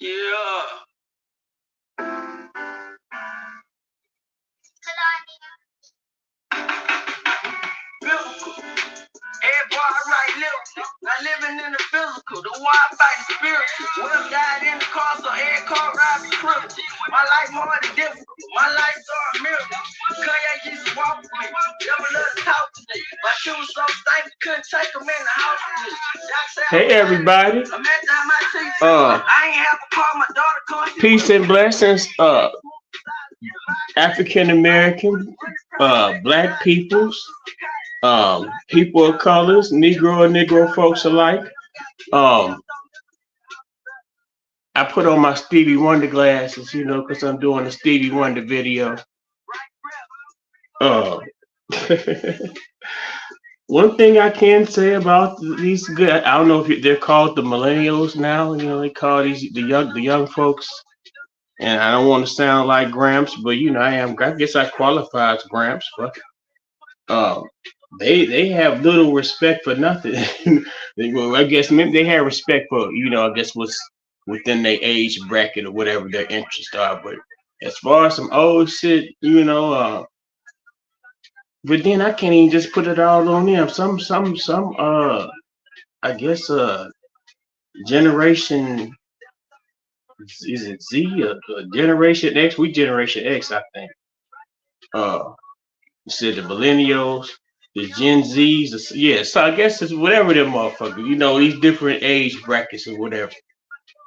Yeah. Everybody right lyrical. Not living in the physical. The Wi-Fi spiritual. Well died in the car, so every car ride be critical. My life hard and difficult. My life so a miracle. Kanye used to walk with me. Never let us talk to me. My shoes so stank, couldn't take them in the house with me. Hey everybody. I ain't have a car, my daughter comes. Peace and blessings. African American, black peoples, people of colors, Negro and Negro folks alike. Um, I put on my Stevie Wonder glasses, because I'm doing a Stevie Wonder video. Uh, One thing I can say about these good, I don't know if they're called the millennials now. They call these the young folks. And I don't want to sound like Gramps, but I am. I guess I qualify as Gramps. But um, they have little respect for nothing. Well, I guess maybe they have respect for I guess what's within their age bracket or whatever their interests are. But as far as some old shit, but then I can't even just put it all on them. Some I guess generation, is it Z or Generation X? We Generation X, I think. Uh, you said the millennials, the Gen Zs, yeah. So I guess it's whatever them motherfuckers. These different age brackets or whatever.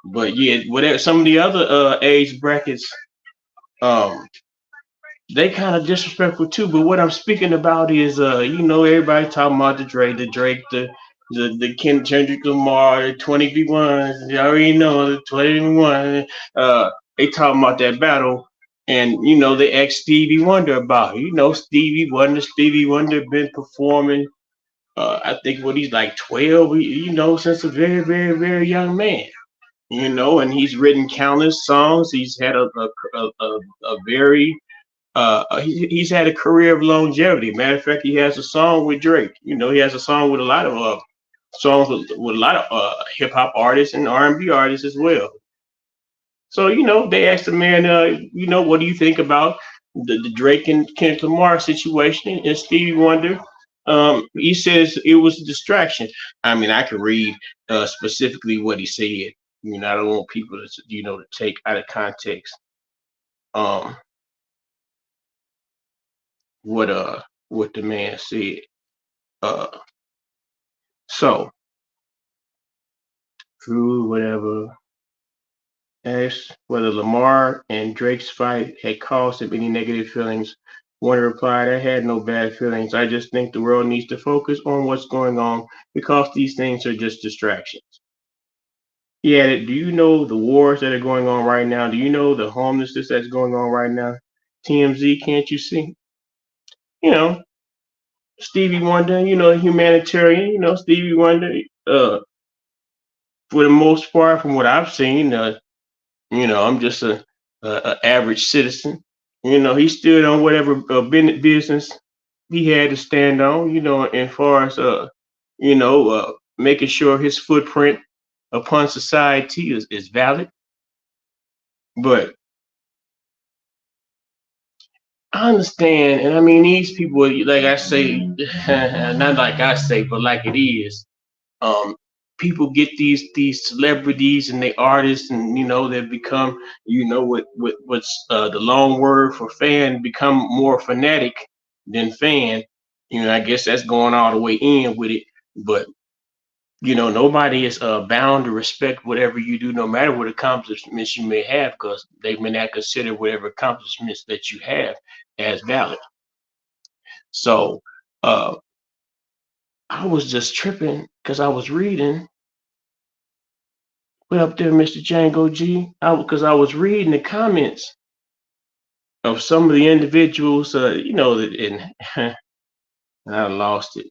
But yeah, whatever. Some of the other age brackets, um, they kind of disrespectful too. But what I'm speaking about is, everybody talking about the Drake, the Kendrick Lamar, the 20v1s. You already know the 21. They talking about that battle, and they asked Stevie Wonder about it. Stevie Wonder been performing. I think what he's like 12. Since a very very very young man. And he's written countless songs. He's had a very he's had a career of longevity. Matter of fact, he has a song with Drake. He has a song with a lot of songs with a lot of hip hop artists and R&B artists as well. So they asked the man, what do you think about the Drake and Kendrick Lamar situation and Stevie Wonder? He says it was a distraction. I mean, I could read specifically what he said. I don't want people to take out of context. Um, what what the man said. Uh, so Drew, whatever, asked whether Lamar and Drake's fight had caused him any negative feelings. Warner replied, I had no bad feelings. I just think the world needs to focus on what's going on because these things are just distractions. He added, do you know the wars that are going on right now? Do you know the homelessness that's going on right now? TMZ, can't you see? You know, Stevie Wonder, humanitarian, Stevie Wonder, uh, for the most part, from what I've seen, I'm just a average citizen. He stood on whatever business he had to stand on. As far as making sure his footprint upon society is valid. But I understand, and I mean these people, like I say, not like I say, but like it is. Um, People get these celebrities and they artists, and they become, what's the long word for fan, become more fanatic than fan. I guess that's going all the way in with it, but nobody is bound to respect whatever you do, no matter what accomplishments you may have, because they may not consider whatever accomplishments that you have as valid. So I was just tripping because I was reading. What up there, Mr. Django G? Because I was reading the comments of some of the individuals, and I lost it.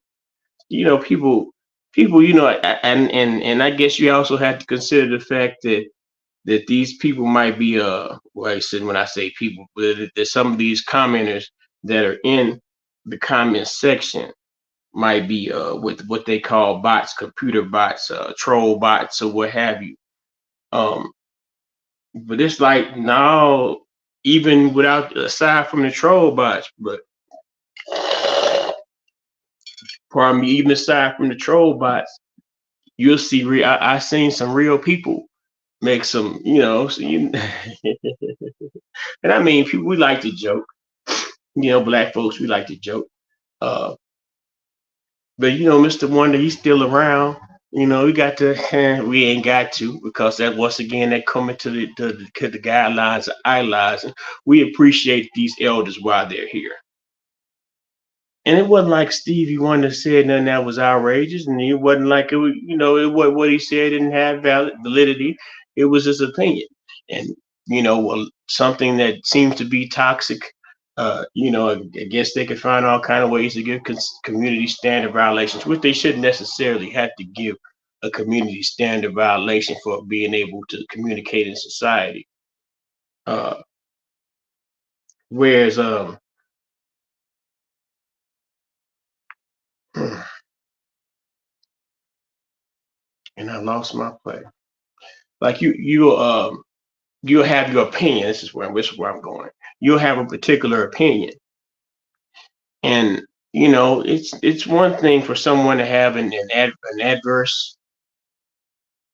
People, and I guess you also have to consider the fact that these people might be well, I said when I say people, but that some of these commenters that are in the comment section might be with what they call bots, computer bots, troll bots, or what have you. Um, But it's like now, even without aside from the troll bots, but pardon me, even aside from the troll bots, you'll see real. I seen some real people make some, so and I mean, people we like to joke. Black folks we like to joke. Uh, but Mr. Wonder, he's still around. We got to, we ain't got to because that once again that coming to the guidelines of idolizing. We appreciate these elders while they're here. And it wasn't like Stevie Wonder said nothing that was outrageous, and it wasn't like it was, what he said didn't have validity. It was his opinion, and something that seems to be toxic. I guess they could find all kind of ways to give community standard violations, which they shouldn't necessarily have to give a community standard violation for being able to communicate in society. Uh, whereas, and I lost my place. Like you'll have your opinion. This is where I'm going. You'll have a particular opinion, and it's one thing for someone to have an adverse,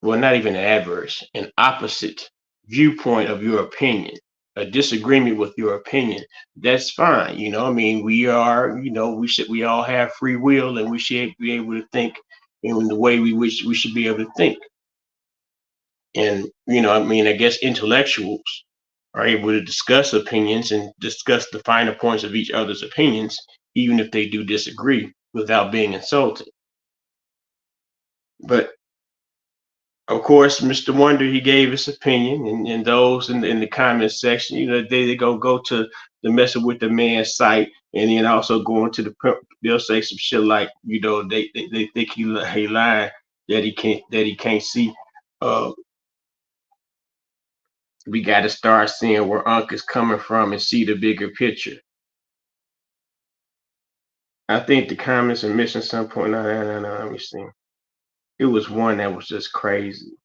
well, not even an adverse, an opposite viewpoint of your opinion, a disagreement with your opinion. That's fine. I mean, we are, we all have free will, and we should be able to think in the way we wish we should be able to think. And I mean, I guess intellectuals are able to discuss opinions and discuss the finer points of each other's opinions, even if they do disagree, without being insulted. But of course, Mr. Wonder, he gave his opinion, and those in the comment section, they go to the messing with the man's site, and then also going to they'll say some shit like, they think he lying, that he can't see. Uh, we got to start seeing where Unc is coming from and see the bigger picture. I think the comments are missing some point. No, no, no, no. Let me see. It was one that was just crazy.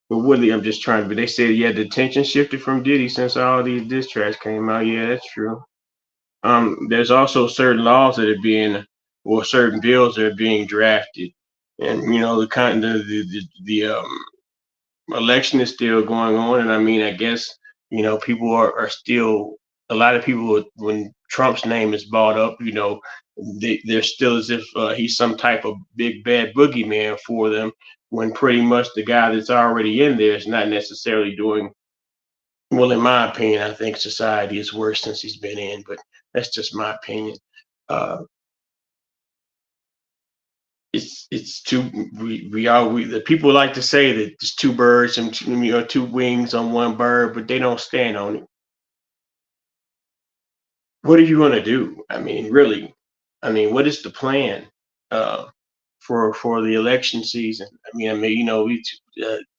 But Willie, I'm just trying to. But they said, yeah, the attention shifted from Diddy since all these diss tracks came out. Yeah, that's true. There's also certain laws that are being, or certain bills that are being drafted, and the kind the election is still going on, and I mean, I guess people are still, a lot of people when Trump's name is brought up, they're still as if he's some type of big bad boogeyman for them, when pretty much the guy that's already in there is not necessarily doing well. In my opinion, I think society is worse since he's been in, but that's just my opinion. Uh, it's two the people like to say that there's two birds and two wings on one bird, but they don't stand on it. What are you going to do? I mean, really, I mean, what is the plan uh, for the election season? I mean, we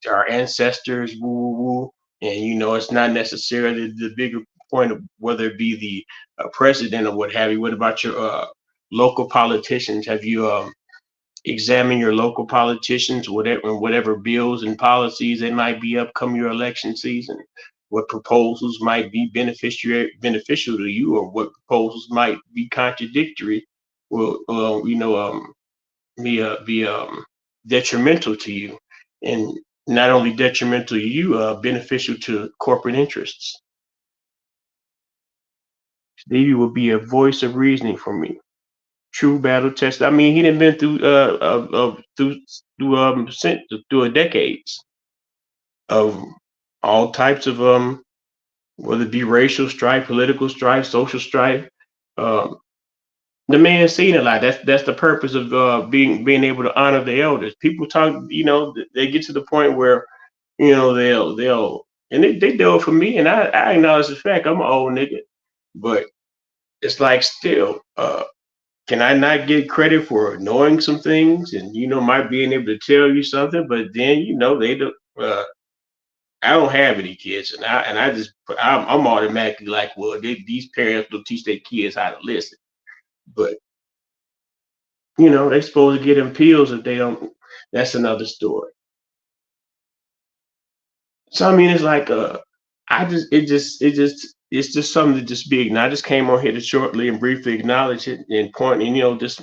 our ancestors, woo woo woo, and it's not necessarily the bigger point of whether it be the president or what have you. What about your local politicians? Have you examine your local politicians, whatever bills and policies that might be upcoming your election season, what proposals might be beneficial to you, or what proposals might be contradictory, well, be detrimental to you, and not only detrimental to you, beneficial to corporate interests. Stevie will be a voice of reasoning for me. True battle test. I mean, he didn't been through through a decades of all types of whether it be racial strife, political strife, social strife. Um, the man's seen a lot. That's the purpose of being able to honor the elders. People talk, they get to the point where they'll and they do it for me, and I acknowledge the fact I'm an old nigga, but it's like still. Can I not get credit for knowing some things and might being able to tell you something, but then they do. I don't have any kids, and I just I'm automatically like, well, these parents will teach their kids how to listen, but they supposed to get them pills if they don't. That's another story. So I mean, it's like it's just something to just be. And I just came on here to shortly and briefly acknowledge it and point, and just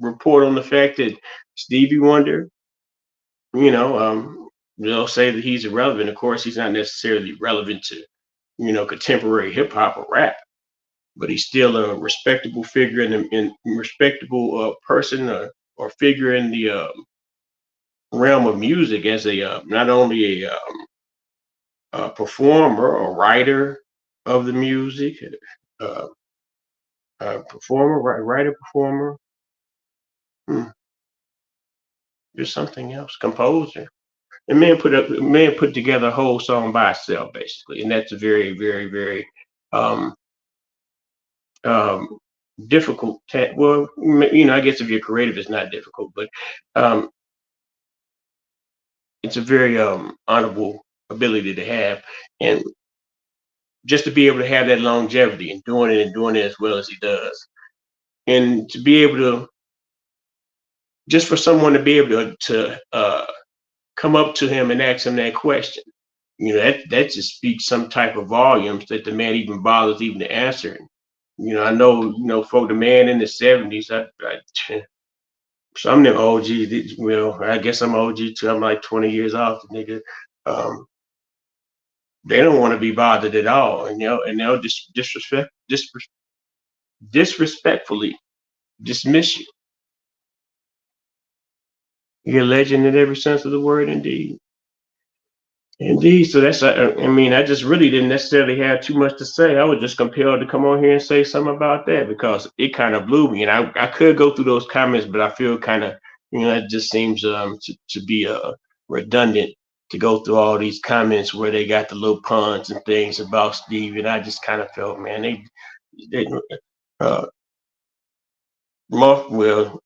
report on the fact that Stevie Wonder, they'll say that he's irrelevant. Of course, he's not necessarily relevant to contemporary hip hop or rap, but he's still a respectable figure in respectable person or figure in the realm of music as a not only a performer, a writer of the music, uh, performer, writer, performer. Hmm, there's something else, composer. The man put together a whole song by itself, basically, and that's a very, very, very um, um, difficult. Well, I guess if you're creative, it's not difficult, but um, it's a very honorable ability to have, and just to be able to have that longevity and doing it as well as he does, and to be able to just for someone to be able to come up to him and ask him that question. That just speaks some type of volumes that the man even bothers even to answer. I know, for the man in the 70s, some of them OG, well, I guess I'm OG too. I'm like 20 years off, nigga. Um, they don't want to be bothered at all, and they'll just disrespectfully dismiss you. You're a legend in every sense of the word, indeed. Indeed. So I mean, I just really didn't necessarily have too much to say. I was just compelled to come on here and say something about that because it kind of blew me. And I could go through those comments, but I feel kind of, it just seems to be redundant to go through all these comments where they got the little puns and things about Steve. And I just kind of felt, man, they uh, well,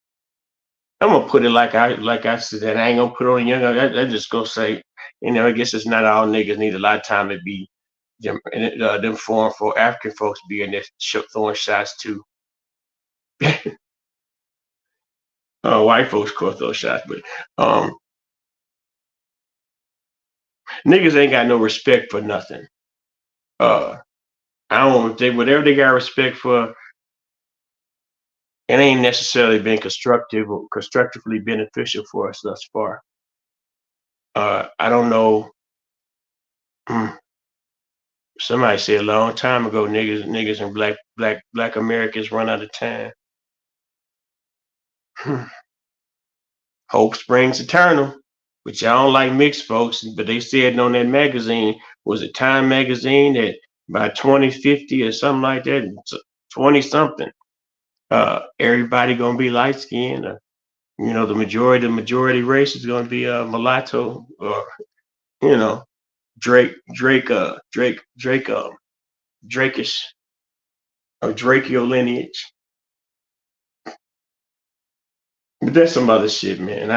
I'm gonna put it like I said. I ain't gonna put on young. I just gonna say, I guess it's not all niggas need a lot of time to be them foreign for African folks being there throwing shots too. White folks could throw shots, but um, niggas ain't got no respect for nothing. Uh, I don't think whatever they got respect for, it ain't necessarily been constructive or constructively beneficial for us thus far. I don't know. Hmm, Somebody said a long time ago, niggas and black Americans run out of time. Hope springs eternal, but y'all don't like mixed folks. But they said on that magazine, was it Time magazine, that by 2050 or something like that, 20 something, everybody gonna be light skinned. The majority race is gonna be mulatto or you know Drakish or Drakeo lineage. But that's some other shit, man.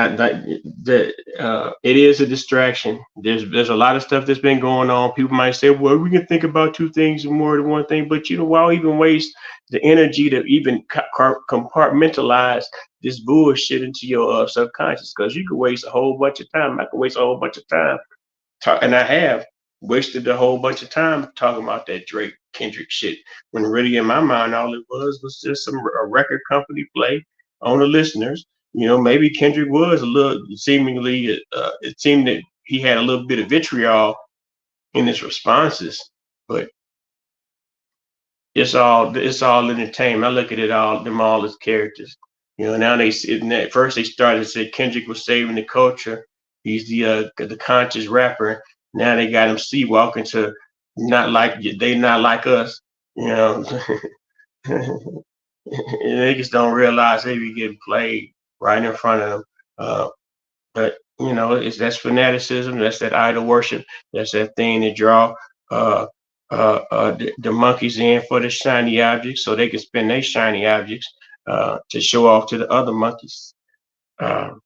It is a distraction. There's a lot of stuff that's been going on. People might say, well, we can think about two things more than one thing, but why even waste the energy to even compartmentalize this bullshit into your subconscious? Because you could waste a whole bunch of time. I could waste a whole bunch of time, and I have wasted a whole bunch of time talking about that Drake Kendrick shit. When really in my mind, all it was just a record company play on the listeners. Maybe Kendrick was a little seemingly. It seemed that he had a little bit of vitriol in his responses, but it's all entertainment. I look at it all as characters. Now at first they started to say Kendrick was saving the culture. He's the conscious rapper. Now they got him sleepwalking to not like they not like us. You know, niggas don't realize they be getting played right in front of them. But that's fanaticism. That's that idol worship. That's that thing that draw uh, the monkeys in for the shiny objects, so they can spend their shiny objects to show off to the other monkeys. Um,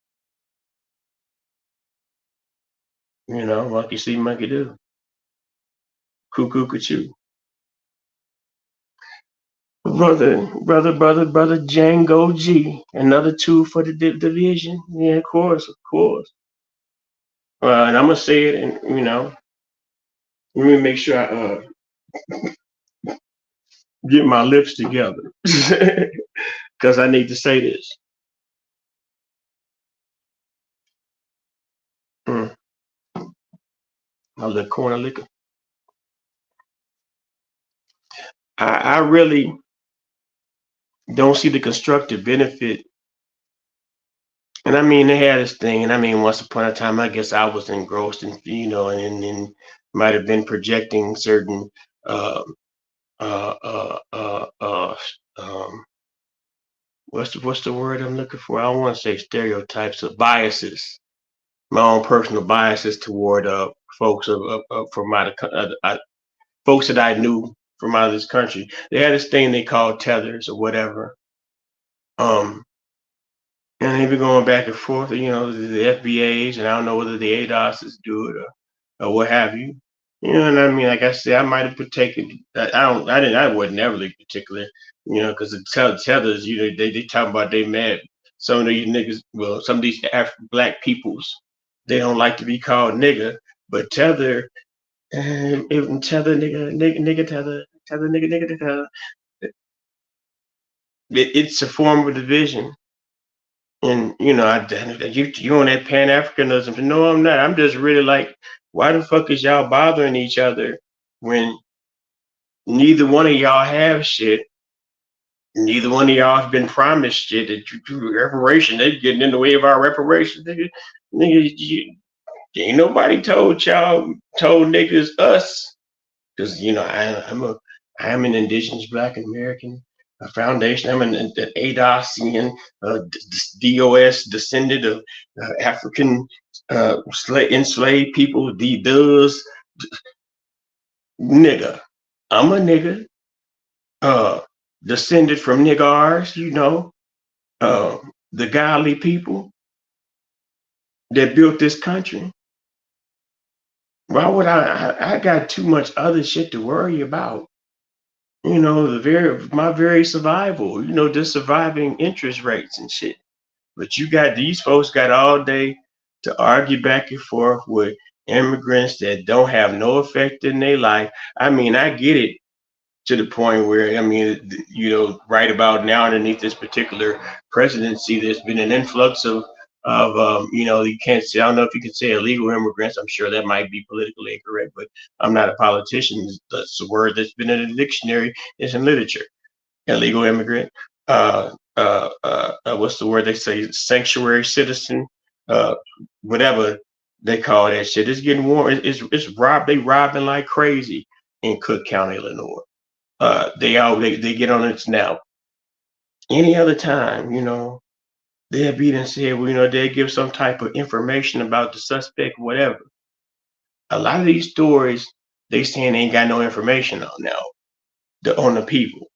monkey see, monkey do. Cuckoo, cuckoo. Brother Django G. Another two for the division. Yeah, of course, of course. And I'm gonna say it, and Let me make sure I get my lips together because I need to say this. Mm, my little corner liquor. I really don't see the constructive benefit. And I mean, they had this thing, and I mean, once upon a time, I guess I was engrossed in, and might have been projecting certain, uh, uh, uh, uh, uh, um, what's the word I'm looking for? I don't want to say stereotypes of biases, my own personal biases toward folks from folks that I knew from out of this country. They had this thing they called tethers or whatever. Um, and they be going back and forth, the FBAs, and I don't know whether the ADOSs do it or what have you. You know what I mean? Like I said, I might have partaken. I wasn't never particular, because the tethers, they talk about they mad. Some of these niggas, well, some of these black peoples, they don't like to be called nigga, but tether, even tether, nigga, tether, nigga, tether. It's a form of division. And you on that Pan Africanism? No, I'm not. I'm just really like, why the fuck is y'all bothering each other when neither one of y'all have shit? Neither one of y'all has been promised shit. That reparation, they getting in the way of our reparations. Nigga, ain't nobody told niggas us, because I am an indigenous Black American foundation. I'm an ADOSian, DOS, descendant of African enslaved people. The does nigga. I'm a nigga, uh, descended from niggars. Uh, the godly people that built this country. Why would I got too much other shit to worry about. My very survival, just surviving interest rates and shit. But you got these folks got all day to argue back and forth with immigrants that don't have no effect in their life. I mean, I get it to the point where, I mean, right about now underneath this particular presidency, there's been an influx of you can't say, I don't know if you could say illegal immigrants. I'm sure that might be politically incorrect, but I'm not a politician. That's a word that's been in the dictionary. It's in literature. Illegal immigrant. What's the word they say? Sanctuary citizen. Uh, Whatever they call that shit. It's getting warm. It's They robbing like crazy in Cook County, Illinois. They get on it now. Any other time, they'll be and say, well, they'll give some type of information about the suspect, whatever. A lot of these stories, they saying they ain't got no information on now, on the people.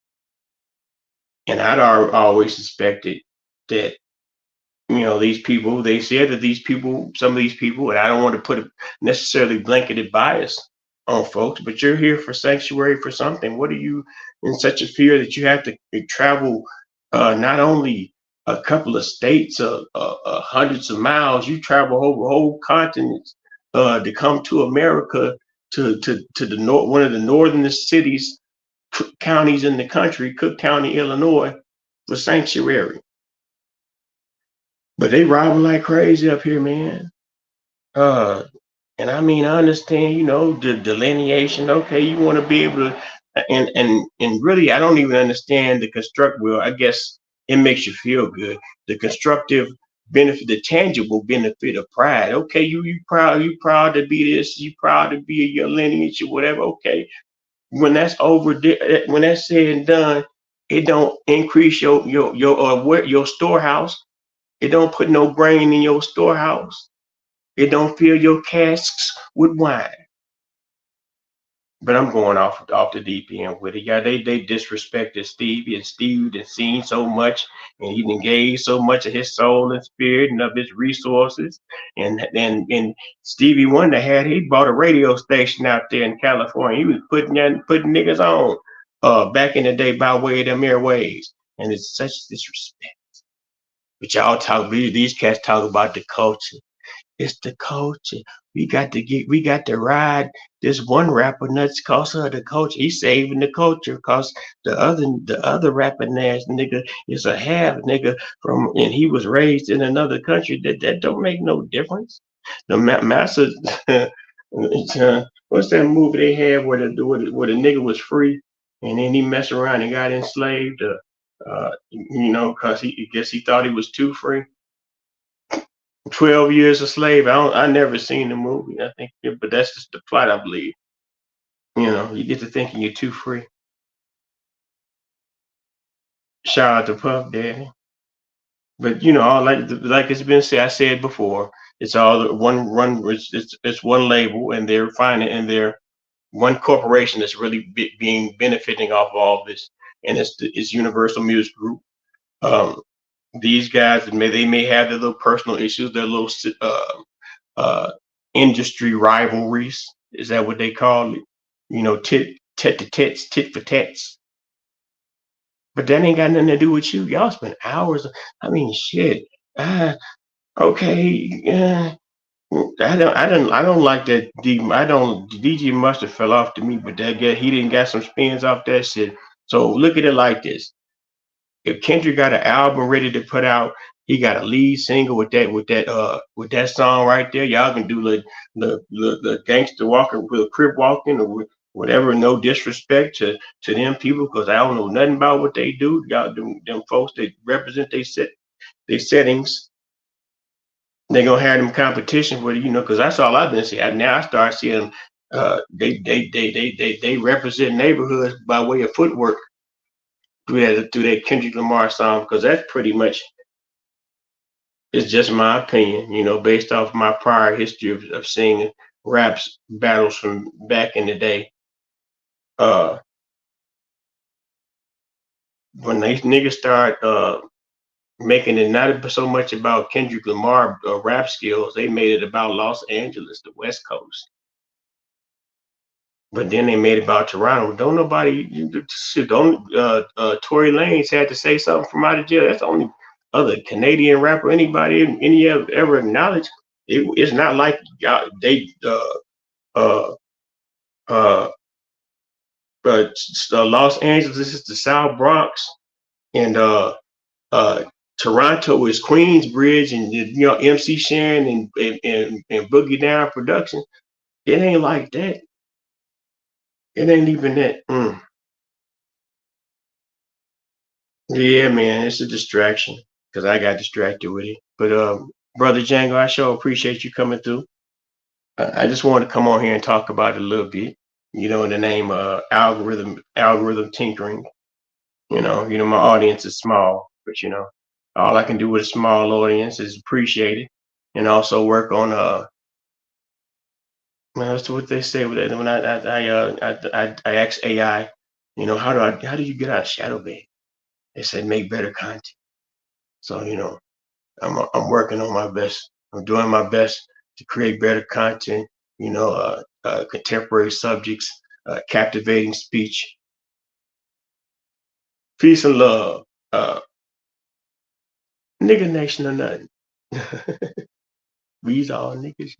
And I'd always suspected that, these people, they said that some of these people, and I don't want to put a necessarily blanketed bias on folks, but you're here for sanctuary for something. What are you in such a fear that you have to travel not only a couple of states, hundreds of miles, you travel over whole continents to come to America, to the north, one of the northernest cities, counties in the country, Cook County, Illinois, for sanctuary. But they robbing like crazy up here, man. And I mean, I understand, the delineation. Okay, you want to be able to, and really, I don't even understand the construct. Well, I guess it makes you feel good. The constructive benefit, the tangible benefit of pride. Okay, you proud to be this. You proud to be your lineage or whatever. Okay, when that's over, when that's said and done, it don't increase your storehouse. It don't put no grain in your storehouse. It don't fill your casks with wine. But I'm going off the deep end with it. Yeah, they disrespected Stevie, and Steve had seen so much, and he engaged so much of his soul and spirit and of his resources. And Stevie Wonder he bought a radio station out there in California. He was putting niggas on back in the day by way of them airways. And it's such disrespect. But y'all these cats talk about the culture. It's the culture. We got to ride this one rapper nuts cause of the culture. He's saving the culture cause the other rapper ass nigga is a half nigga from and he was raised in another country. That don't make no difference. The massa what's that movie they had where the nigga was free and then he messed around and got enslaved? Cause he I guess he thought he was too free. 12 Years a Slave. I never seen the movie. I think, yeah, but that's just the plot, I believe. You get to thinking you're too free. Shout out to Puff Daddy. But all like it's been said, I said before, it's all one. It's one label, and they're finding, and they're one corporation that's really being benefiting off of all this, and it's Universal Music Group. Um, these guys, they may have their little personal issues, their little uh, industry rivalries. Is that what they call it? Tit to tits, tit for tats. But that ain't got nothing to do with you. Y'all spend hours. I mean, shit. Uh, okay. I don't like that. I don't. DJ Mustard fell off to me, but that guy, he didn't got some spins off that shit. So look at it like this: if Kendrick got an album ready to put out, he got a lead single with that song right there. Y'all can do the gangster walking with a crib walking or whatever. No disrespect to them people because I don't know nothing about what they do. Y'all them folks that represent they settings. They gonna have them competition with because that's all I've been seeing. Now I start seeing they represent neighborhoods by way of footwork through that Kendrick Lamar song because that's pretty much it's just my opinion, based off my prior history of seeing raps battles from back in the day. Uh, when these niggas start making it not so much about Kendrick Lamar rap skills, they made it about Los Angeles, the West Coast. But then they made it about Toronto. Don't nobody shit. Don't Tory Lanez had to say something from out of jail. That's the only other Canadian rapper any ever acknowledged. It's not like they uh uh but Los Angeles is the South Bronx and uh Toronto is Queensbridge and MC Shan and Boogie Down Production. It ain't like that. It ain't even that. Yeah, man, it's a distraction because I got distracted with it. But brother Django, I sure appreciate you coming through. I just wanted to come on here and talk about it a little bit. In the name algorithm tinkering. My audience is small, but all I can do with a small audience is appreciate it and also work on man, that's what they say with that. When I ask AI, how do you get out of shadow ban? They said make better content. So I'm working on my best. I'm doing my best to create better content. Contemporary subjects, captivating speech, peace and love. Nigga nation or nothing. We's all niggas.